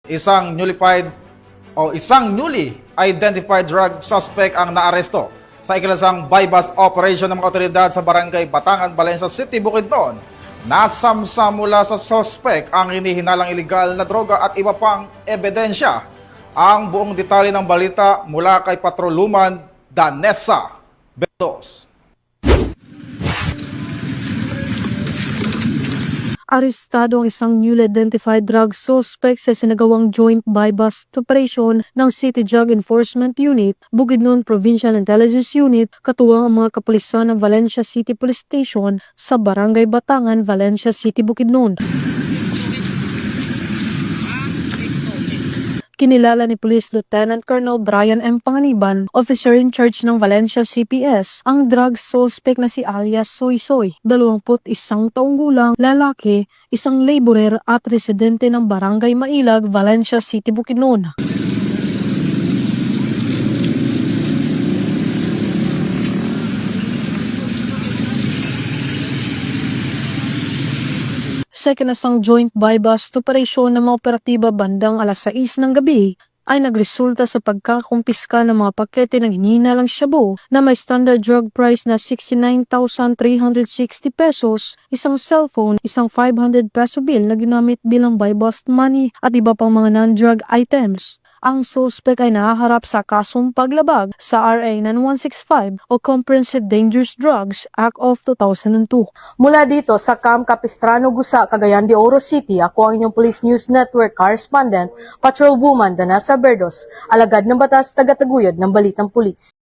Isang newly identified drug suspect ang naaresto sa ikinasang bypass operation ng mga otoridad sa barangay Batangan, Valencia City, Bukidnon. Nasamsa mula sa suspect ang hinihinalang ilegal na droga at iba pang ebidensya. Ang buong detalye ng balita mula kay Patroluman Danessa Bendos. Arestado ang isang newly identified drug suspect sa sinagawang joint bypass operation ng City Drug Enforcement Unit, Bukidnon Provincial Intelligence Unit, katuwang ang mga kapulisan ng Valencia City Police Station sa Barangay Batangan, Valencia City, Bukidnon. Kinilala ni Police Lieutenant Colonel Brian M. Panganiban, officer in charge ng Valencia CPS, ang drug suspect na si alias Soy Soy, 21 taong gulang, lalaki, isang laborer at residente ng Barangay Mailag, Valencia City, Bukidnon. Sa ikinasang joint bypass operation ng mga operatiba bandang alas 6 ng gabi ay nagresulta sa pagkakumpiska ng mga pakete ng hinihinalang shabu na may standard drug price na 69,360 pesos, isang cellphone, isang 500 peso bill na ginamit bilang buy-bust money at iba pang mga non-drug items. Ang suspect ay nahaharap sa kasong paglabag sa RA 9165 o Comprehensive Dangerous Drugs Act of 2002. Mula dito sa Camp Capistrano, Gusa, Cagayan de Oro City, ako ang inyong Police News Network correspondent, Patrolwoman Danessa Bendos, alagad ng batas, tagataguyod ng Balitang Pulis.